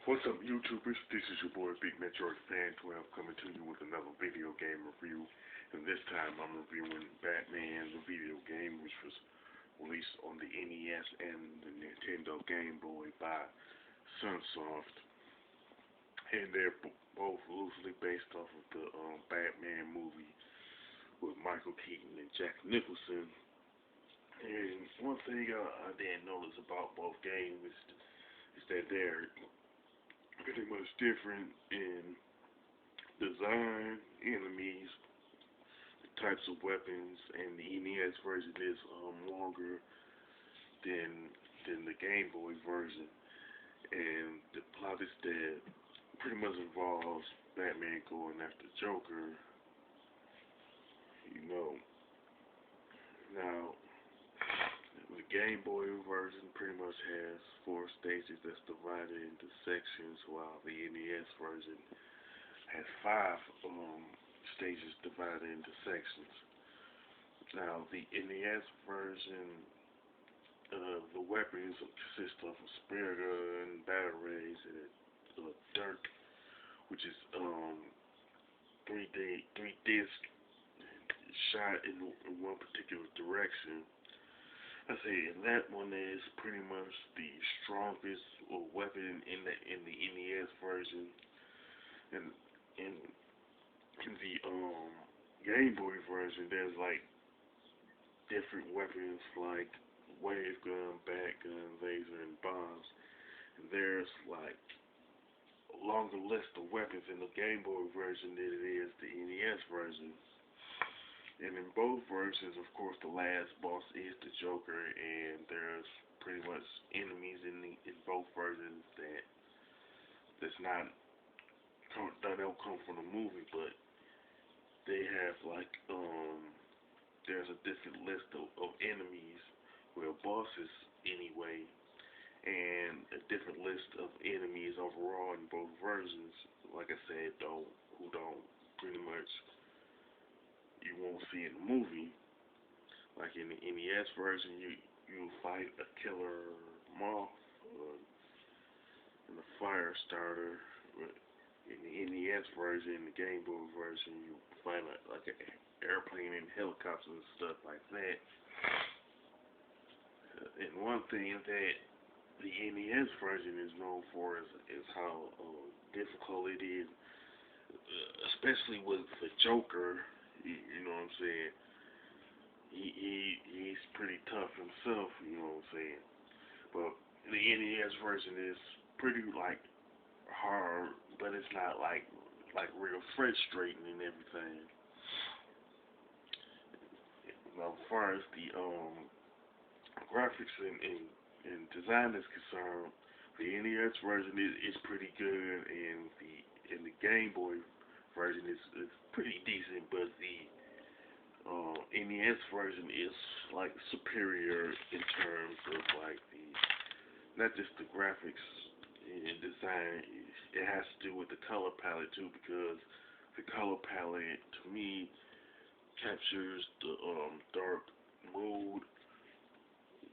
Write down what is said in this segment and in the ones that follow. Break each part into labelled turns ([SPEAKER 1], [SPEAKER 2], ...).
[SPEAKER 1] What's up, YouTubers? This is your boy Big Metroid Fan 12 coming to you with another video game review. And this time I'm reviewing Batman the video game, which was released on the NES and the Nintendo Game Boy by SunSoft. And they're both loosely based off of the Batman movie with Michael Keaton and Jack Nicholson. And one thing I didn't notice about both games is that they're pretty much different in design, enemies, the types of weapons, and the NES version is longer than the Game Boy version. And the plot is that pretty much involves Batman going after Joker. You know, now the Game Boy version pretty much has 4 stages that's divided into sections, while the NES version has 5 stages divided into sections. Now, the NES version, the weapons consist of a spear gun, batteries, and a dirk, which is 3 disc shot in one particular direction. I say, and that one is pretty much the strongest weapon in the NES version, and in the Game Boy version, there's like different weapons like wave gun, bat gun, laser, and bombs. And there's like a longer list of weapons in the Game Boy version than it is the NES version. And in both versions, of course, the last boss is the Joker, and there's pretty much enemies in both versions that's not that don't come from the movie, but they have like there's a different list of enemies, well, bosses anyway, and a different list of enemies overall in both versions. Like I said, who don't pretty much you won't see in the movie. Like in the NES version, you fight a killer moth and a fire starter. In the NES version, the Game Boy version, you fight like an airplane and helicopters and stuff like that. And one thing that the NES version is known for is how difficult it is, especially with the Joker. You know what I'm saying? He's pretty tough himself, you know what I'm saying? But the NES version is pretty like hard, but it's not like real frustrating and everything. Now, as far as the graphics and design is concerned, the NES version is pretty good, and the Game Boy version is pretty decent, but the NES version is like superior in terms of like not just the graphics and design. It has to do with the color palette too, because the color palette to me captures the dark mood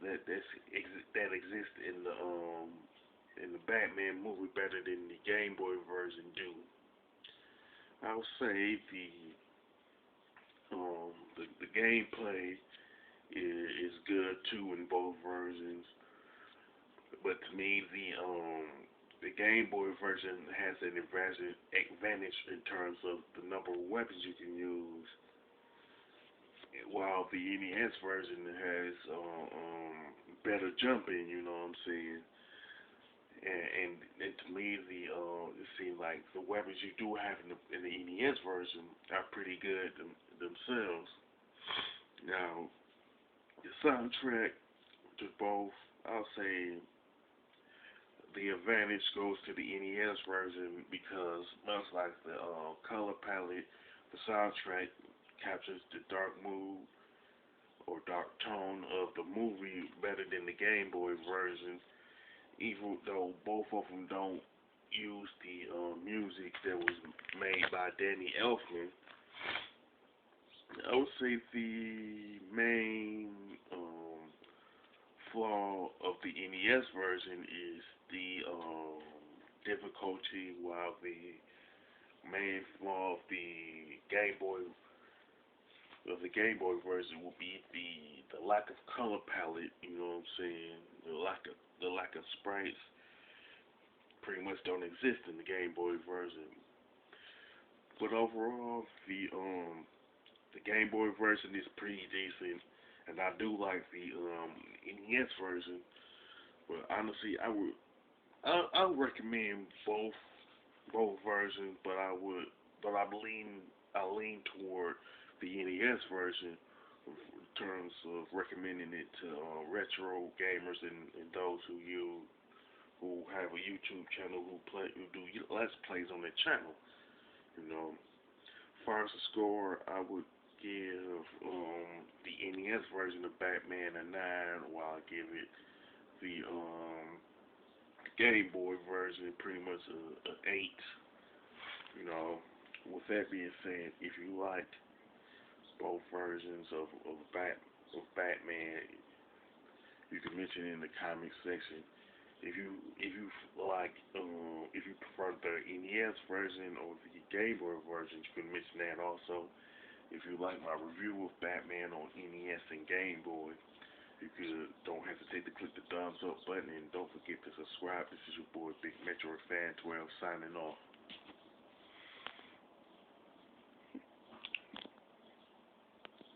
[SPEAKER 1] that exists in the Batman movie better than the Game Boy version do. I would say the gameplay is good too in both versions, but to me the Game Boy version has an advantage in terms of the number of weapons you can use, while the NES version has better jumping. You know what I'm saying? And to me, it seems like the weapons you do have in the NES version are pretty good themselves. Now, the soundtrack to both, I'll say the advantage goes to the NES version, because much like the color palette, the soundtrack captures the dark mood or dark tone of the movie better than the Game Boy version, even though both of them don't use the music that was made by Danny Elfman. I would say the main flaw of the NES version is the difficulty, while the main flaw of the Game Boy version will be the lack of color palette. You know what I'm saying? The lack of sprites pretty much don't exist in the Game Boy version. But overall, the Game Boy version is pretty decent, and I do like the NES version. But honestly, I would recommend both versions, but I lean toward the NES version in terms of recommending it to retro gamers and those who have a YouTube channel who do let's plays on their channel. You know, as far as the score, I would give the NES version of Batman a 9, while I give it the Game Boy version pretty much a 8. You know, with that being said, if you like both versions of Batman, you can mention it in the comment section. If you if you prefer the NES version or the Game Boy version, you can mention that also. If you like my review of Batman on NES and Game Boy, you could don't hesitate to click the thumbs up button, and don't forget to subscribe. This is your boy Big Metro Fan 12 signing off.